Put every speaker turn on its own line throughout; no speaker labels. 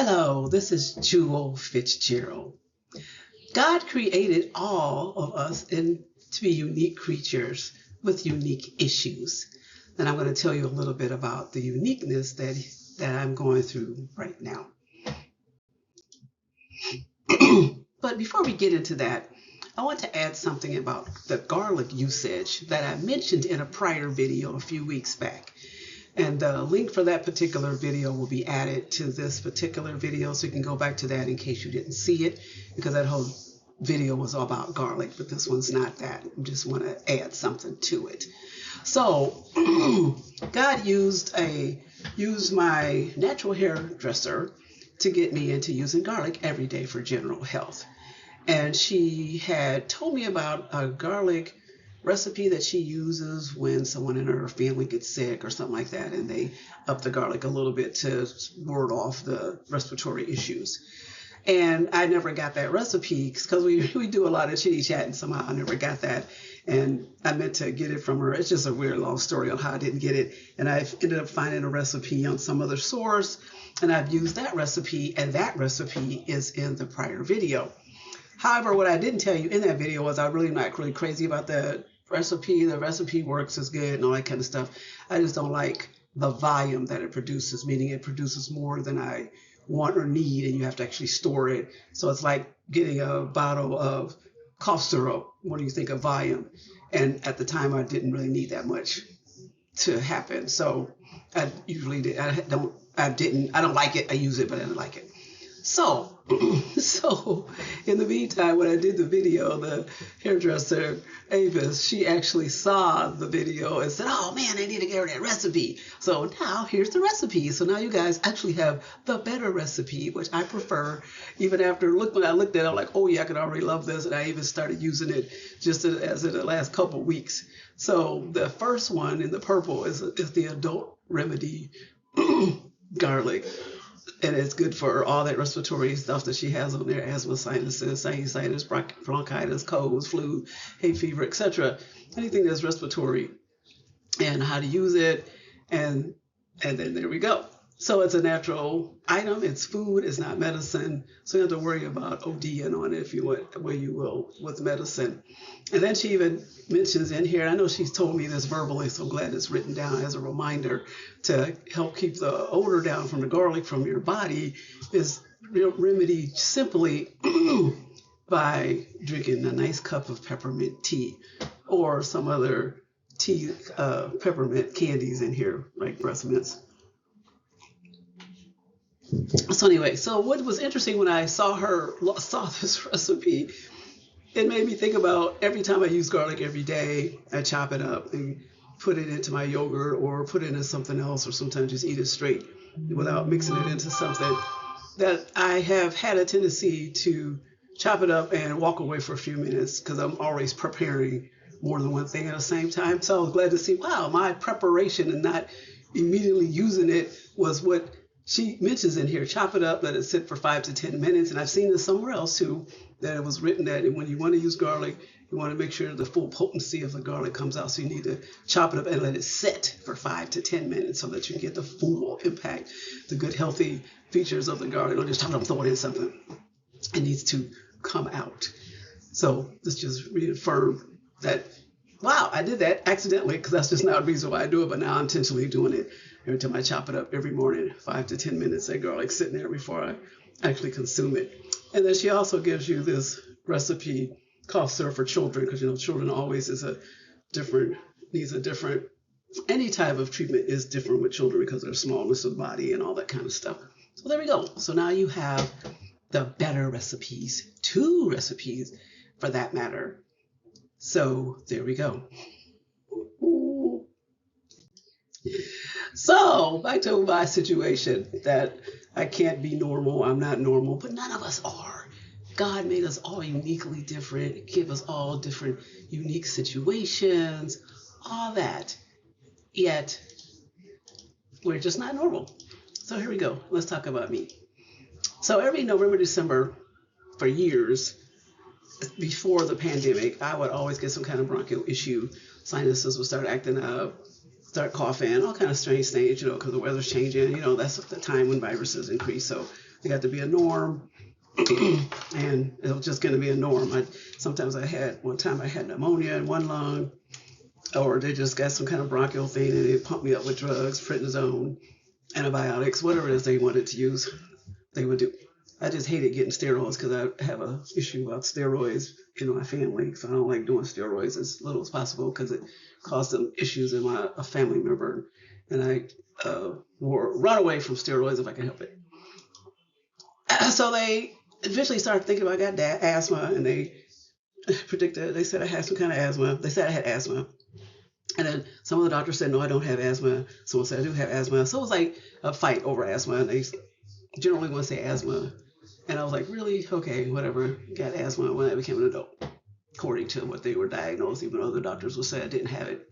Hello, this is Jewel Fitzgerald. God created all of us to be unique creatures with unique issues. And I'm going to tell you a little bit about the uniqueness that I'm going through right now. But before we get into that, I want to add something about the garlic usage that I mentioned in a prior video a few weeks back. And the link for that particular video will be added to this particular video, so you can go back to that in case you didn't see it, because that whole video was all about garlic, but this one's not that. I just want to add something to it. So God used my natural hairdresser to get me into using garlic every day for general health. And she had told me about a garlic recipe that she uses when someone in her family gets sick or something like that, and they up the garlic a little bit to ward off the respiratory issues. And I never got that recipe because we do a lot of chitty chat, and somehow I never got that. And I meant to get it from her. It's just a weird long story on how I didn't get it. And I ended up finding a recipe on some other source, and I've used that recipe, and that recipe is in the prior video. However, what I didn't tell you in that video was I'm really not really crazy about the recipe. The recipe works, is good, and all that kind of stuff. I just don't like the volume that it produces, meaning it produces more than I want or need, and you have to actually store it. So it's like getting a bottle of cough syrup. What do you think of volume? And at the time, I didn't really need that much to happen. So I usually did. I don't like it. I use it, but I don't like it. So in the meantime, when I did the video, the hairdresser, Avis, she actually saw the video and said, "Oh man, I need to get her that recipe." So now here's the recipe. So now you guys actually have the better recipe, which I prefer. Even after when I looked at it, I'm like, oh yeah, I could already love this. And I even started using it just as in the last couple weeks. So the first one in the purple is the adult remedy garlic. And it's good for all that respiratory stuff that she has on there: asthma, sinuses, sinusitis, bronchitis, colds, flu, hay fever, etc. Anything that's respiratory, and how to use it, and then there we go. So it's a natural item. It's food. It's not medicine. So you don't have to worry about ODing on it if you want, where you will with medicine. And then she even mentions in here, I know she's told me this verbally, so I'm glad it's written down as a reminder to help keep the odor down from the garlic from your body, is remedied simply by drinking a nice cup of peppermint tea or some other tea, peppermint candies in here, like breath mints. So anyway, so what was interesting when I saw this recipe, it made me think about every time I use garlic every day, I chop it up and put it into my yogurt or put it into something else, or sometimes just eat it straight without mixing it into something, that I have had a tendency to chop it up and walk away for a few minutes because I'm always preparing more than one thing at the same time. So I was glad to see, wow, my preparation and not immediately using it was what she mentions in here. Chop it up, let it sit for 5 to 10 minutes. And I've seen this somewhere else too, that it was written that when you want to use garlic, you want to make sure the full potency of the garlic comes out. So you need to chop it up and let it sit for 5 to 10 minutes so that you get the full impact, the good healthy features of the garlic. Don't just chop it up and throw it in something. It needs to come out. So this just reaffirmed that, wow, I did that accidentally, because that's just not a reason why I do it, but now I'm intentionally doing it. Every time I chop it up every morning, 5 to 10 minutes, that garlic sitting there before I actually consume it. And then she also gives you this recipe, cough syrup for children, because children always needs a different, any type of treatment is different with children because of their smallness of the body and all that kind of stuff. So there we go. So now you have the better recipes, 2 recipes for that matter. So there we go. So back to my situation, that I can't be normal. I'm not normal, but none of us are. God made us all uniquely different, give us all different unique situations, all that. Yet we're just not normal. So here we go. Let's talk about me. So every November, December for years before the pandemic, I would always get some kind of bronchial issue. Sinuses would start acting up, start coughing, all kind of strange things, because the weather's changing. That's the time when viruses increase. So It got to be a norm. And it was just going to be a norm. One time I had pneumonia in one lung, or they just got some kind of bronchial thing and they pumped me up with drugs, prednisone, antibiotics, whatever it is they wanted to use, they would do. I just hated getting steroids because I have an issue about steroids in my family. So I don't like doing steroids as little as possible because it caused some issues in a family member. And I run away from steroids if I can help it. So they eventually started thinking about I got asthma, and they said I had some kind of asthma. They said I had asthma. And then some of the doctors said, no, I don't have asthma. Someone said I do have asthma. So it was like a fight over asthma. And they generally want to say asthma. And I was like, really? Okay, whatever. Got asthma when I became an adult, according to what they were diagnosed, even though other doctors would say I didn't have it.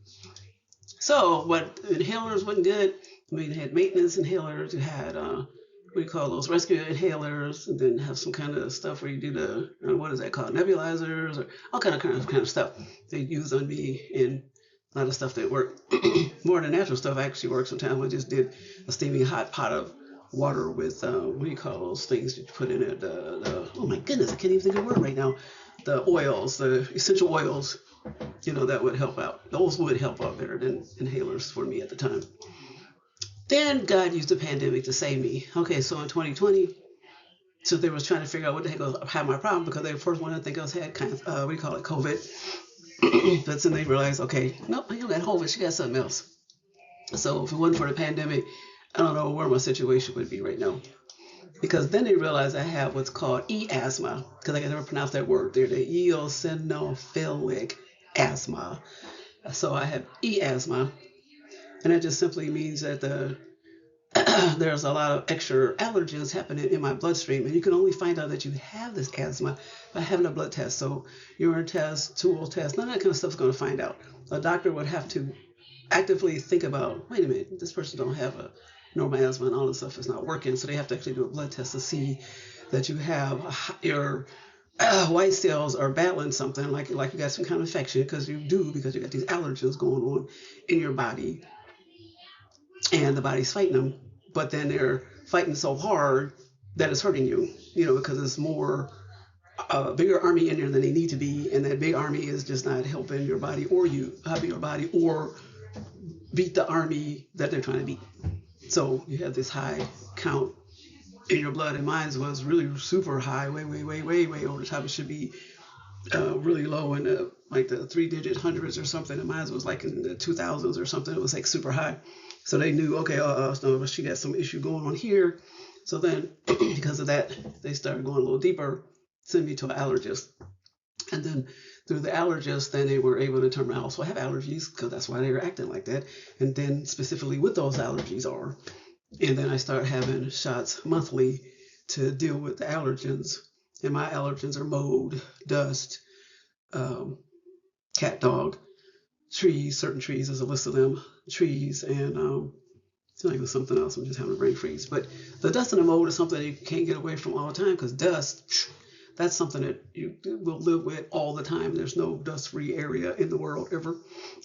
So what inhalers wasn't good. I mean, they had maintenance inhalers. You had, what do you call those, rescue inhalers, and then have some kind of stuff where you do the, what is that called, nebulizers, or all kind of stuff they use on me, and a lot of stuff that worked. More than natural stuff actually works sometimes. I just did a steaming hot pot of water with, what do you call those things that you put in it? Oh my goodness, I can't even think of the word right now. The oils, the essential oils, that would help out. Those would help out better than inhalers for me at the time. Then God used the pandemic to save me. Okay, so in 2020, so they was trying to figure out what the heck I had my problem, because they first wanted to think I was had kind of, COVID. But then they realized, okay, nope, you don't got COVID, you got something else. So if it wasn't for the pandemic, I don't know where my situation would be right now. Because then they realized I have what's called e-asthma, because I can never pronounce that word. They're the eosinophilic asthma. So I have e-asthma, and that just simply means that there's a lot of extra allergens happening in my bloodstream, and you can only find out that you have this asthma by having a blood test. So urine test, stool test, none of that kind of stuff is going to find out. A doctor would have to actively think about, wait a minute, this person don't have a normal asthma and all this stuff is not working. So they have to actually do a blood test to see that you have your white cells are battling something, like you got some kind of infection, because you got these allergens going on in your body, and the body's fighting them, but then they're fighting so hard that it's hurting you, because it's more a bigger army in there than they need to be, and that big army is just not helping your body or beat the army that they're trying to beat. So you have this high count in your blood, and mine was really super high, way over the top. It should be really low in the 3-digit hundreds or something, and mine was like in the 2000s or something. It was like super high. So they knew, okay, no, she got some issue going on here. So then, because of that, they started going a little deeper, send me to an allergist. And then through the allergist, then they were able to determine I also have allergies, because that's why they were acting like that. And then specifically what those allergies are. And then I start having shots monthly to deal with the allergens. And my allergens are mold, dust, cat, dog, trees, certain trees, there's a list of them, trees, and it's like something else. I'm just having a brain freeze. But the dust and the mold is something you can't get away from all the time, because dust, that's something that you will live with all the time. There's no dust-free area in the world ever.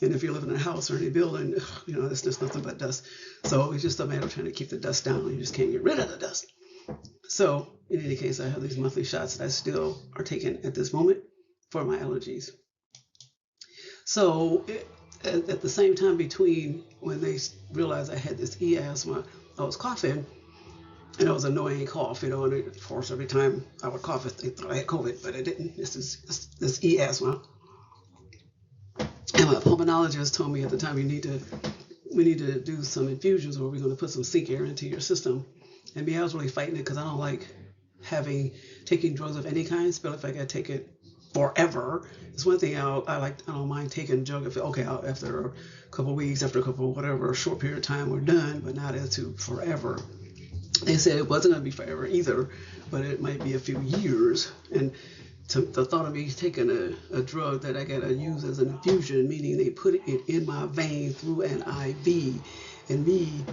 And if you live in a house or in a building, it's just nothing but dust. So it's just a matter of trying to keep the dust down. You just can't get rid of the dust. So in any case, I have these monthly shots that I still are taking at this moment for my allergies. So at the same time, between when they realized I had this e-asthma, I was coughing. And it was an annoying cough, and of course, every time I would cough, they thought I had COVID, but I didn't. This e-asthma. And my pulmonologist told me at the time, we need to do some infusions where we're going to put some sink air into your system. And I was really fighting it, because I don't like taking drugs of any kind, especially if I got to take it forever. It's one thing I don't mind taking a drug after a couple of weeks, after a couple whatever, a short period of time, we're done, but not into forever. They said it wasn't going to be forever either, but it might be a few years. And the thought of me taking a drug that I got to use as an infusion, meaning they put it in my vein through an IV. And me,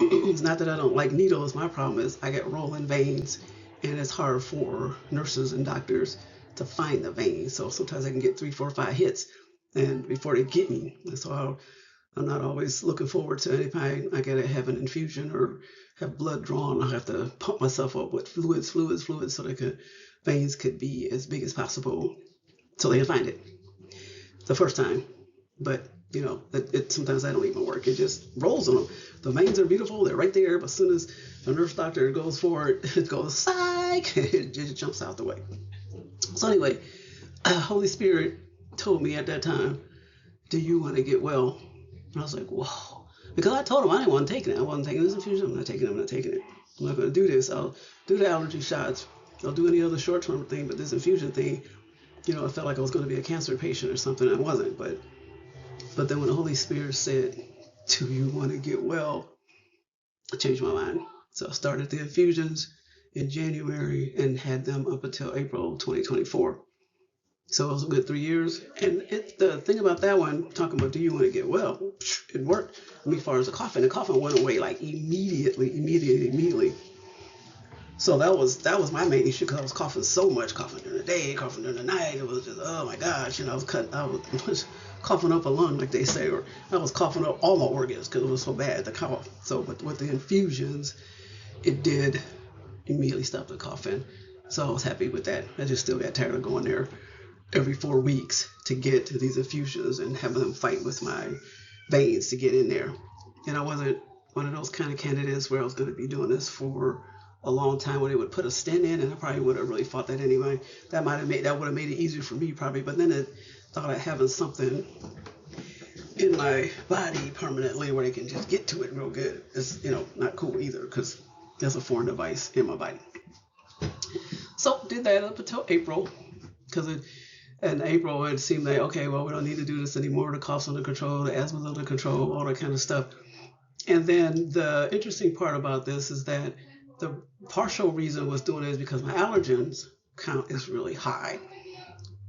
it's not that I don't like needles. My problem is I get rolling veins, and it's hard for nurses and doctors to find the vein. So sometimes I can get 3, 4, 5 hits and before they get me. And so I'm not always looking forward to any time I gotta have an infusion or have blood drawn. I have to pump myself up with fluids, so that veins could be as big as possible, so they can find it the first time. But sometimes that don't even work. It just rolls on them. The veins are beautiful; they're right there. But as soon as the nurse doctor goes for it, it goes psych. It just jumps out the way. So anyway, Holy Spirit told me at that time, "Do you want to get well?" And I was like, "Whoa." Because I told him I didn't want to take it. I wasn't taking this infusion. I'm not taking it. I'm not taking it. I'm not going to do this. I'll do the allergy shots. I'll do any other short-term thing. But this infusion thing, I felt like I was going to be a cancer patient or something. I wasn't. But then when the Holy Spirit said, "Do you want to get well?" I changed my mind. So I started the infusions in January and had them up until April 2024. So it was a good 3 years. And the thing about that one, talking about do you want to get well, it worked. I mean, as far as the cough went away like immediately. So that was my main issue, because I was coughing so much, coughing during the day, coughing during the night. It was just, oh my gosh, I was coughing up a lung, like they say, or I was coughing up all my organs because it was so bad, the cough. So, but with the infusions, it did immediately stop the coughing. So I was happy with that. I just still got tired of going there every 4 weeks to get to these infusions and having them fight with my veins to get in there. And I wasn't one of those kind of candidates where I was going to be doing this for a long time, where they would put a stent in, and I probably would have really fought that anyway. That would have made it easier for me probably. But then I thought of having something in my body permanently where they can just get to it real good. It's not cool either, because there's a foreign device in my body. So did that up until April, because in April it seemed like, okay, well, we don't need to do this anymore. The cough's under control, the asthma's under control, all that kind of stuff. And then the interesting part about this is that the partial reason was doing it is because my allergens count is really high.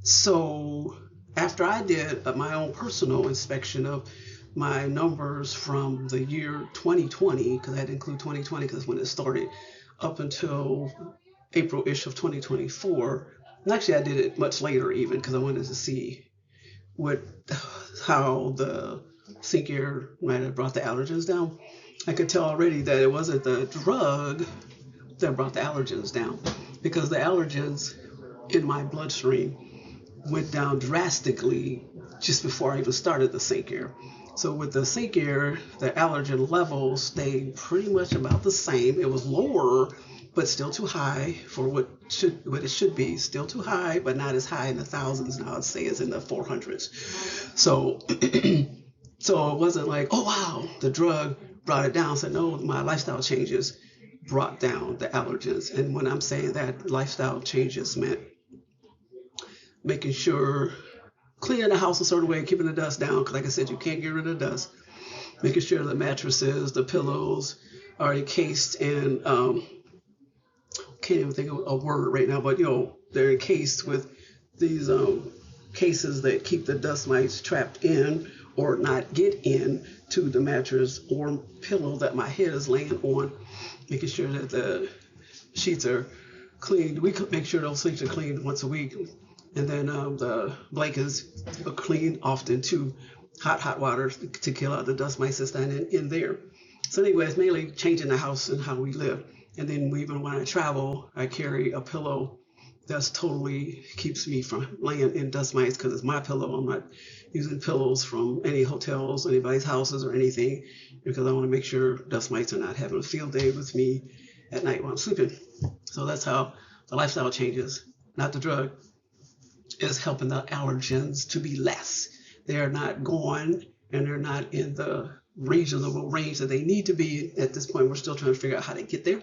So after I did my own personal inspection of my numbers from the year 2020, because I had to include 2020 because that's when it started, up until April-ish of 2024. And actually, I did it much later even, because I wanted to see how the sink air might have brought the allergens down. I could tell already that it wasn't the drug that brought the allergens down, because the allergens in my bloodstream went down drastically just before I even started the sink air. So with the sink air, the allergen levels stayed pretty much about the same. It was lower, but still too high for what it should be. Still too high, but not as high in the thousands. Now I'd say it's in the 400s. So so it wasn't like, oh wow, the drug brought it down. So no, my lifestyle changes brought down the allergens. And when I'm saying that, lifestyle changes meant making sure, cleaning the house a certain way, keeping the dust down, because like I said, you can't get rid of dust. Making sure the mattresses, the pillows are encased in, can't even think of a word right now, but they're encased with these cases that keep the dust mites trapped in or not get in to the mattress or pillow that my head is laying on. Making sure that the sheets are cleaned. We make sure those sheets are cleaned once a week. And then the blankets are cleaned often too. Hot water to kill out the dust mites that's in there. So anyway, it's mainly changing the house and how we live. And then even when I travel, I carry a pillow that's totally keeps me from laying in dust mites, because it's my pillow. I'm not using pillows from any hotels, anybody's houses or anything, because I want to make sure dust mites are not having a field day with me at night while I'm sleeping. So that's how the lifestyle changes, not the drug, is helping the allergens to be less. They're not gone, and they're not in the reasonable range that they need to be. At this point, we're still trying to figure out how to get there,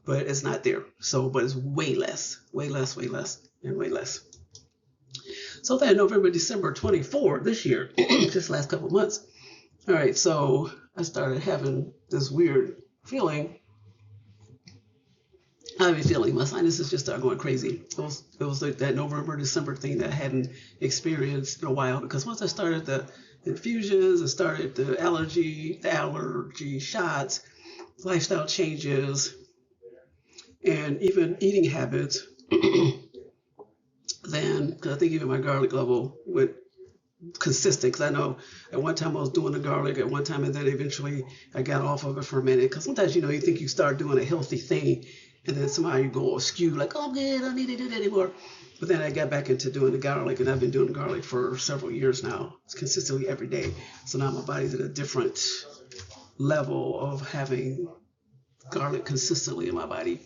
but it's not there. So, but it's way less, and way less. So then November, December 24 this year, just last couple of months. All right, so I started having this weird feeling. My sinuses just started going crazy. It was like that November, December thing that I hadn't experienced in a while, because once I started the infusions, I started the allergy shots, lifestyle changes, and even eating habits, then, because I think even my garlic level went consistent, because I know at one time I was doing the garlic at one time, and then eventually I got off of it for a minute, because sometimes you think you start doing a healthy thing and then somehow you go askew like, oh man, I don't need to do that anymore. But then I got back into doing the garlic, and I've been doing garlic for several years now. It's consistently every day. So now my body's at a different level of having garlic consistently in my body.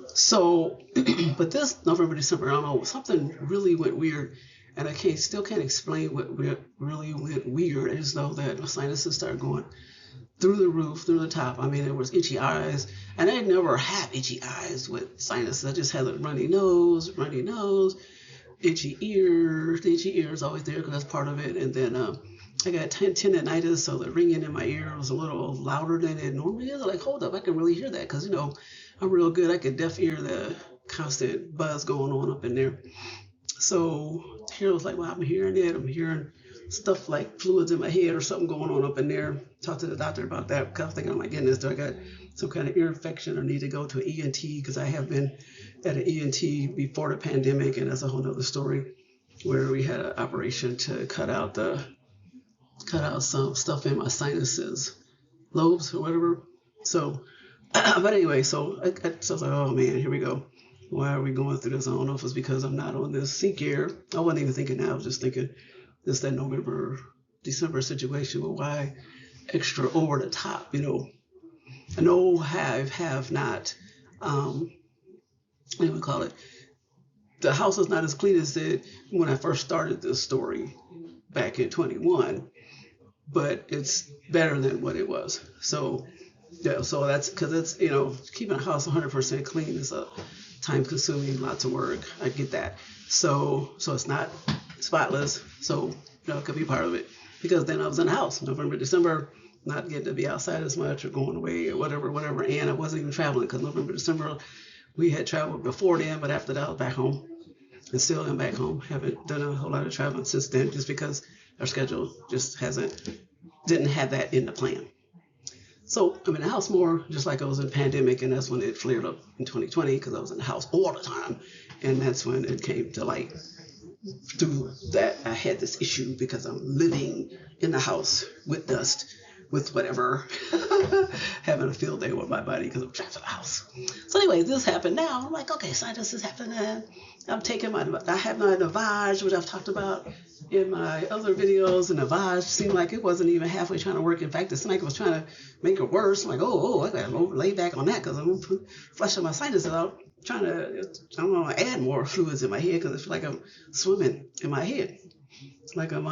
So, but this November, December, I don't know, something really went weird, and I still can't explain what really went weird. As though that my sinuses started going through the roof, through the top. I mean, it was itchy eyes, and I never had itchy eyes with sinuses. I just had a runny nose, itchy ears. The itchy ears always there because that's part of it. And then I got tendinitis, so the ringing in my ear was a little louder than it normally is. I'm like, hold up, I can really hear that because I'm real good. I could deaf ear the constant buzz going on up in there. So here I was like, well, I'm hearing it. I'm hearing stuff like fluids in my head or something going on up in there. Talked to the doctor about that because I was thinking, oh my goodness, do I got some kind of ear infection or need to go to an ENT? Because I have been at an ENT before the pandemic, and that's a whole other story where we had an operation to cut out some stuff in my sinuses, lobes or whatever. So, but anyway, so I was like, oh man, here we go. Why are we going through this? I don't know if it's because I'm not on this sync air. I wasn't even thinking that. I was just thinking this that November, December situation. But why extra over the top? I know have not. What do we call it? The house is not as clean as it when I first started this story back in 21, but it's better than what it was. So yeah, so that's because it's keeping a house 100% clean is a time consuming, lots of work. I get that. So it's not spotless. So it could be part of it because then I was in the house November, December, not getting to be outside as much or going away or whatever. And I wasn't even traveling because November, December we had traveled before then, but after that I was back home and still am back home. Haven't done a whole lot of traveling since then just because our schedule just didn't have that in the plan. So I'm in the house more, just like I was in the pandemic, and that's when it flared up in 2020 because I was in the house all the time, and that's when it came to light through that I had this issue because I'm living in the house with dust, with whatever, having a field day with my body because I'm trapped in the house. So anyway, this happened now. I'm like, okay, science is happening. I have my Navage, which I've talked about in my other videos, and Navage seemed like it wasn't even halfway trying to work. In fact, it seemed like it was trying to make it worse. I'm like, I got to lay back on that because I'm flushing my sinuses out, trying to, I don't know, add more fluids in my head because I feel like I'm swimming in my head. It's like I'm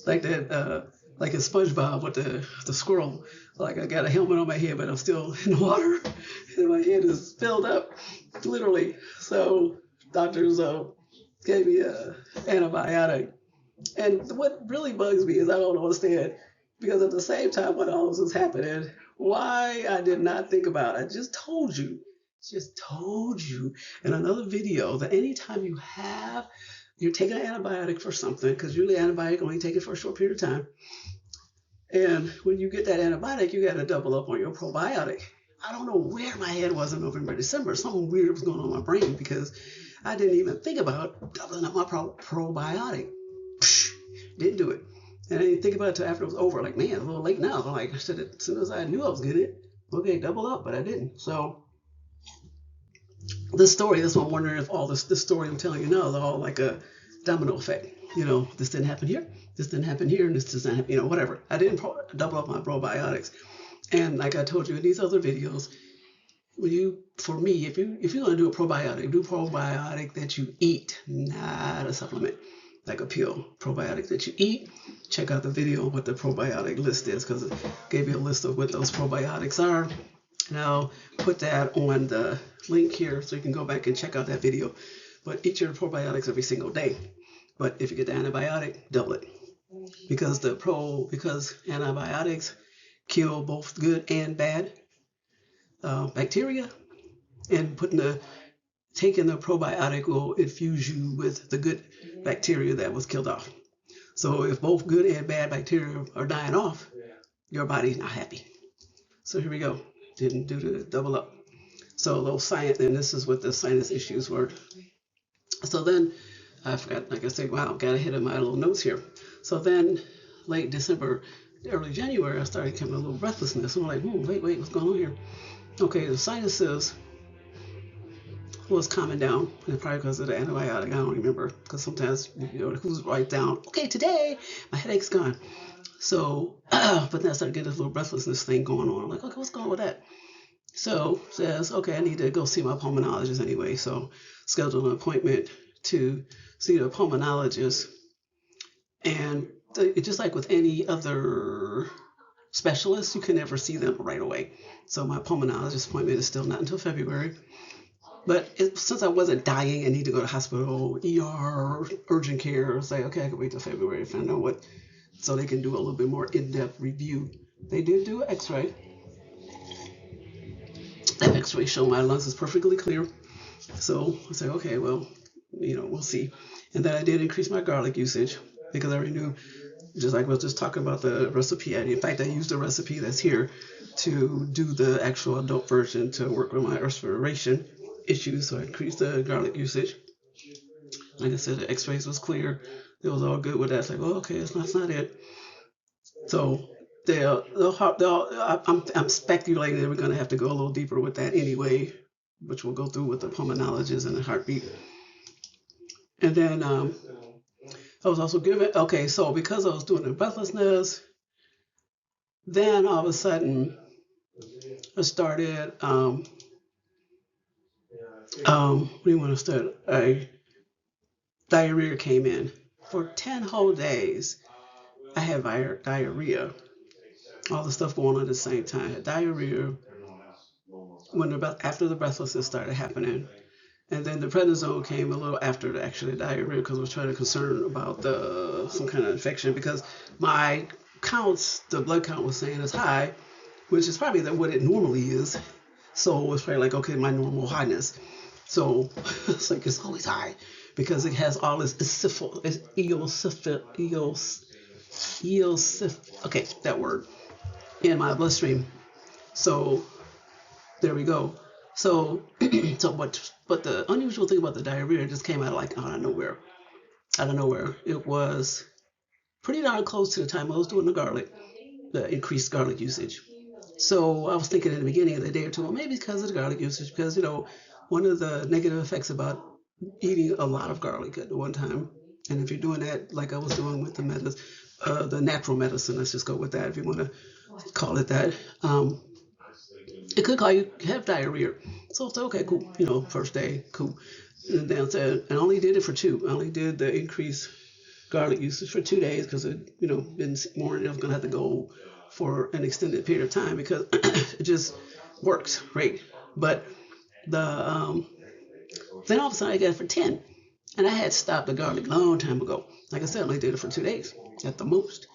like that, like in SpongeBob with the squirrel. Like I got a helmet on my head, but I'm still in the water, and my head is filled up, literally. So doctors gave me a antibiotic, and what really bugs me is I don't understand because at the same time when all this was happening, why I did not think about it. I just told you in another video that anytime you're taking an antibiotic for something, because usually antibiotic only take it for a short period of time. And when you get that antibiotic, you got to double up on your probiotic. I don't know where my head was in November, December. Something weird was going on in my brain because I didn't even think about doubling up my probiotic. Psh, didn't do it. And I didn't think about it until after it was over. Like, man, it's a little late now. I'm like, I said, as soon as I knew I was getting it, okay, double up, but I didn't. So this story, that's what I'm wondering if all this story I'm telling you now is all like a domino effect. This didn't happen here, this didn't happen here, and this doesn't happen, whatever. I didn't double up my probiotics. And like I told you in these other videos, for me, if you're gonna do a probiotic, do probiotic that you eat, not a supplement, like a pill. Probiotic that you eat. Check out the video on what the probiotic list is because it gave you a list of what those probiotics are. And I'll put that on the link here so you can go back and check out that video. But eat your probiotics every single day. But if you get the antibiotic, double it. Because antibiotics kill both good and bad bacteria, and taking the probiotic will infuse you with the good bacteria that was killed off. So if both good and bad bacteria are dying off, your body's not happy. So here we go. Didn't do the double up. So those and this is what the sinus issues were. So then I forgot, like I said, wow, got ahead of my little notes here. So then late December, early January, I started getting a little breathlessness. I'm like, wait, what's going on here? Okay, the sinuses was calming down, and probably because of the antibiotic. I don't remember, because sometimes, who's right down, okay, today my headache's gone. So, but then I started getting this little breathlessness thing going on. I'm like, okay, what's going on with that? So says, okay, I need to go see my pulmonologist anyway. So scheduled an appointment to see the pulmonologist. And just like with any other specialist, you can never see them right away. So my pulmonologist appointment is still not until February. But since I wasn't dying and need to go to hospital, ER, urgent care, I was like, okay, I can wait till February to find out what, so they can do a little bit more in-depth review. They did do an x-ray. That x-ray showed my lungs is perfectly clear. So I said, okay, well, we'll see. And then I did increase my garlic usage because I already knew, just like I was just talking about the recipe. In fact, I used the recipe that's here to do the actual adult version to work with my respiration issues. So I increased the garlic usage. Like I said, the x-rays was clear. It was all good with that. It's like, oh, okay, that's not it. So I'm speculating that we're going to have to go a little deeper with that anyway, which we'll go through with the pulmonologist and the heartbeat. And then I was also given, okay, so because I was doing the breathlessness, then all of a sudden I started, what do you want to start? Diarrhea came in. For 10 whole days, I had diarrhea. All the stuff going on at the same time. I had diarrhea after the breathlessness started happening. And then the prednisone came a little after the actual diarrhea because I was trying to concern about some kind of infection because my counts, the blood count was saying is high, which is probably what it normally is. So it was probably like, okay, my normal highness. So it's like it's always high because it has all this okay, that word in my bloodstream. So there we go. So, but the unusual thing about the diarrhea just came out like out of nowhere. It was pretty darn close to the time I was doing the increased garlic usage. So I was thinking in the beginning of the day or two, well, maybe it's because of the garlic usage, because, one of the negative effects about eating a lot of garlic at one time, and if you're doing that like I was doing with the natural medicine, let's just go with that if you want to call it that, it could cause you have diarrhea. So I said, okay, cool. First day, cool. And then I said, I only did it for two. I only did the increased garlic usage for 2 days because been more. I was gonna have to go for an extended period of time because it just works great. But then all of a sudden I got it for 10, and I had stopped the garlic a long time ago. Like I said, I only did it for 2 days at the most.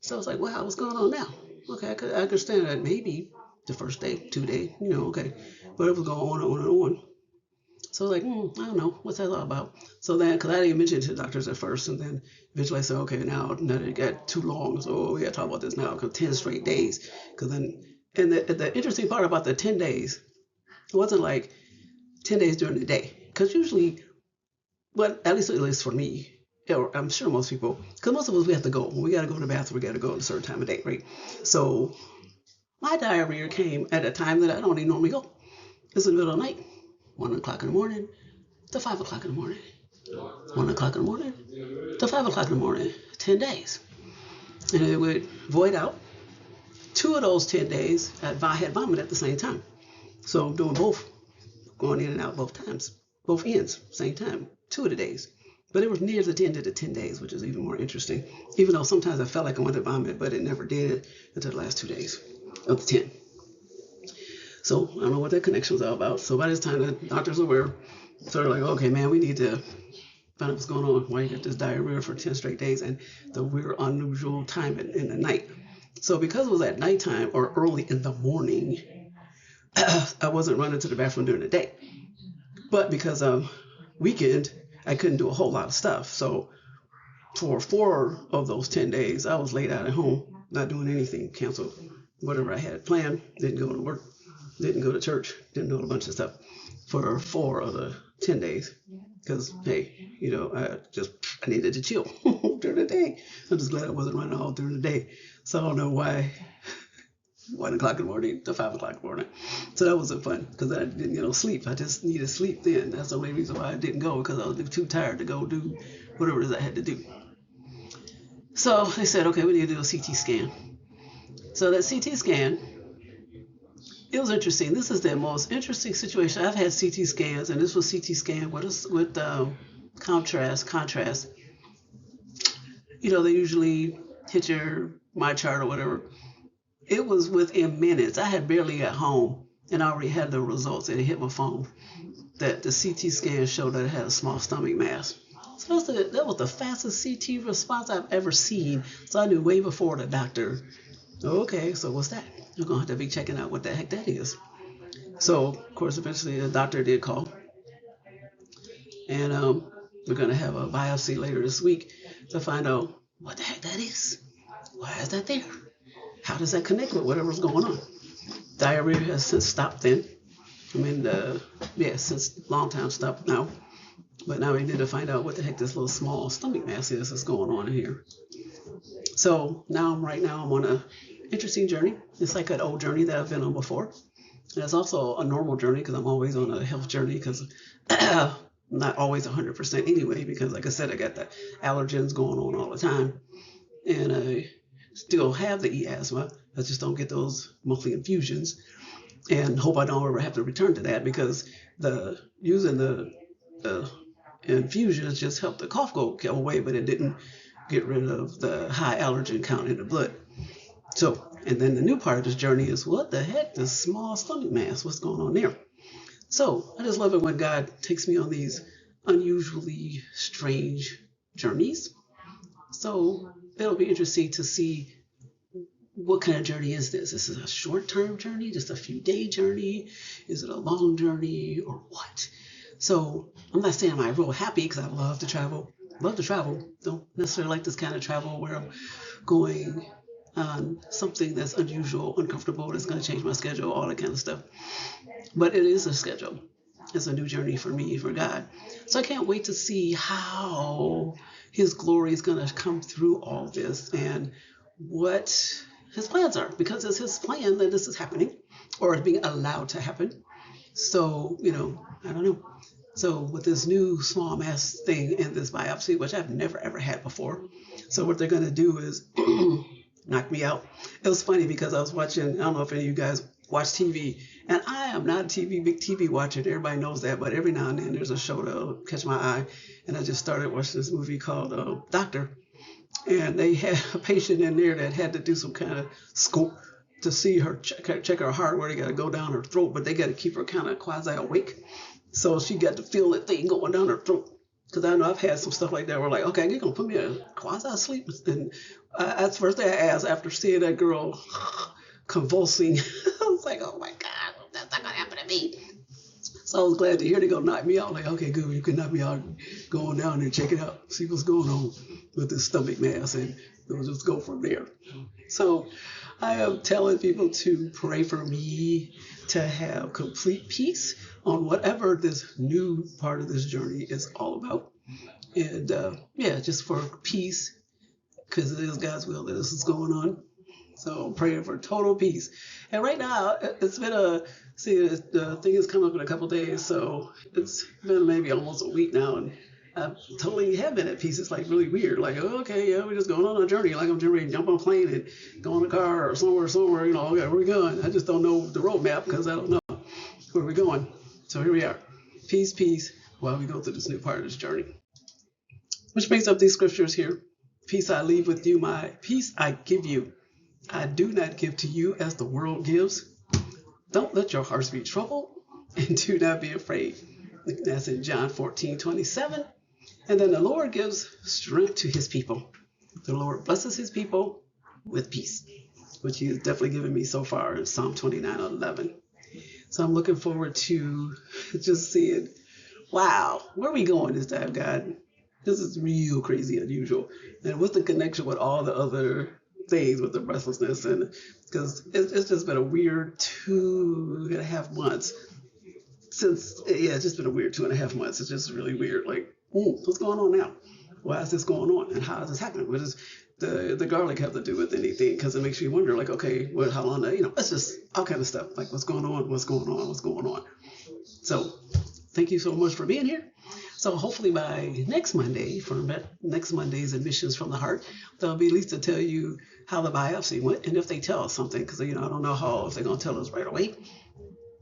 So I was like, wow, what's going on now? Okay, I understand that maybe the first day, 2 day, okay. But it was going on and on and on. So I was like, I don't know, what's that all about? So then, because I didn't mention it to the doctors at first, and then eventually I said, okay, now it got too long, so we got to talk about this now, because 10 straight days. Because then, and the interesting part about the 10 days, it wasn't like 10 days during the day. Because usually, well, at least for me, or I'm sure most people, because most of us, we have to go. When we got to go to the bathroom, we got to go at a certain time of day, right? So my diarrhea came at a time that I don't even normally go. It's in the middle of the night, 1 o'clock in the morning to 5 o'clock in the morning. 1 o'clock in the morning to 5 o'clock in the morning, 10 days. And it would void out. 2 of those 10 days, I had vomit at the same time. So I'm doing both, going in and out both times, both ends, same time, 2 of the days. But it was near the end of the 10 days, which is even more interesting. Even though sometimes I felt like I wanted to vomit, but it never did until the last 2 days of the 10. So I don't know what that connection was all about. So by this time, the doctors were sort of like, okay, man, we need to find out what's going on. Why you got this diarrhea for 10 straight days and the weird, unusual time in the night. So because it was at nighttime or early in the morning, I wasn't running to the bathroom during the day. But because of weekend, I couldn't do a whole lot of stuff. So for 4 of those 10 days, I was laid out at home, not doing anything, canceled whatever I had planned, didn't go to work. Didn't go to church. Didn't do a bunch of stuff for 4 of the 10 days. Because, hey, I needed to chill during the day. I'm just glad I wasn't running all during the day. So I don't know why 1 o'clock in the morning to 5 o'clock in the morning. So that wasn't fun because I didn't sleep. I just needed sleep then. That's the only reason why I didn't go, because I was too tired to go do whatever it is I had to do. So they said, okay, we need to do a CT scan. So that CT scan, it was interesting. This is the most interesting situation. I've had CT scans, and this was CT scan with contrast. They usually hit your my chart or whatever. It was within minutes. I had barely got home, and I already had the results, and it hit my phone that the CT scan showed that it had a small stomach mass. So that was the fastest CT response I've ever seen. So I knew way before the doctor, okay, so what's that? You're going to have to be checking out what the heck that is. So, of course, eventually the doctor did call. And we're going to have a biopsy later this week to find out what the heck that is. Why is that there? How does that connect with whatever's going on? Diarrhea has since stopped then. Since long time stopped now. But now we need to find out what the heck this little small stomach mass is that's going on in here. So right now I'm on an interesting journey. It's like an old journey that I've been on before. And it's also a normal journey because I'm always on a health journey because I'm not always 100% anyway, because like I said, I got the allergens going on all the time. And I still have the e-asthma. I just don't get those monthly infusions, and hope I don't ever have to return to that, because using the infusions just helped the cough go away, but it didn't get rid of the high allergen count in the blood. So, and then the new part of this journey is, what the heck, this small stomach mass, what's going on there? So I just love it when God takes me on these unusually strange journeys. So it'll be interesting to see what kind of journey is this. Is it a short-term journey, just a few-day journey? Is it a long journey, or what? So I'm not saying I'm real happy, because I love to travel. Don't necessarily like this kind of travel where I'm going on something that's unusual, uncomfortable, that's going to change my schedule, all that kind of stuff. But it is a schedule. It's a new journey for me, for God. So I can't wait to see how His glory is going to come through all this, and what His plans are, because it's His plan that this is happening, or is being allowed to happen. So, I don't know. So with this new small mass thing in this biopsy, which I've never ever had before, so what they're going to do is knock me out. It was funny because I was watching, I don't know if any of you guys watch TV, and I am not a big TV watcher. Everybody knows that, but every now and then there's a show that'll catch my eye, and I just started watching this movie called Doctor, and they had a patient in there that had to do some kind of scope to see her, check her heart, where they got to go down her throat, but they got to keep her kind of quasi awake. So she got to feel that thing going down her throat. Because I know I've had some stuff like that where, like, okay, you're going to put me in quasi sleep. And that's the first thing I asked after seeing that girl convulsing. I was like, oh my God, that's not going to happen to me. So I was glad to hear they go knock me out. Like, okay, good, you can knock me out, go on down there, check it out, see what's going on with this stomach mass, and we'll just go from there. So I am telling people to pray for me to have complete peace on whatever this new part of this journey is all about. And just for peace, because it is God's will that this is going on. So I'm praying for total peace. And right now, it's been the thing is coming up in a couple days, so it's been maybe almost a week now, and I totally have been at peace. It's like really weird. Like, oh, okay, yeah, we're just going on a journey. Like I'm getting ready to jump on a plane and go in a car or somewhere, okay, where we going? I just don't know the roadmap because I don't know where we're going. So here we are. Peace, while we go through this new part of this journey. Which brings up these scriptures here. Peace I leave with you, my peace I give you. I do not give to you as the world gives. Don't let your hearts be troubled, and do not be afraid. That's in John 14:27. And then the Lord gives strength to His people. The Lord blesses His people with peace, which He has definitely given me so far in Psalm 29:11. So I'm looking forward to just seeing, wow, where are we going this time, God? This is real crazy unusual. And what's the connection with all the other things with the restlessness, and because it's just been a weird 2.5 months since, yeah, it's just been a weird 2.5 months. It's just really weird. Like, what's going on now? Why is this going on? And how is this happening? What does the garlic have to do with anything? Because it makes you wonder, like, okay, well, how long, it's just all kind of stuff. Like, what's going on? What's going on? What's going on? So, thank you so much for being here. So hopefully by next Monday, for next Monday's Admissions from the Heart, they'll be at least to tell you how the biopsy went, and if they tell us something, because I don't know if they're going to tell us right away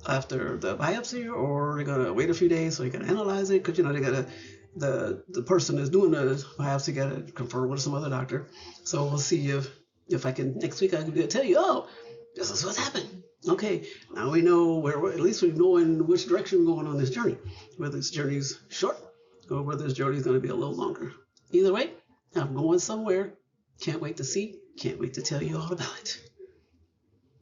after the biopsy, or they're going to wait a few days so you can analyze it, because they got to, the person that's doing the biopsy got to confer with some other doctor. So we'll see if I can next week I can tell you, oh, this is what's happened. Okay, now we know at least we know in which direction we're going on this journey, whether this journey's short or whether this journey's going to be a little longer. Either way, I'm going somewhere. Can't wait to see. Can't wait to tell you all about it.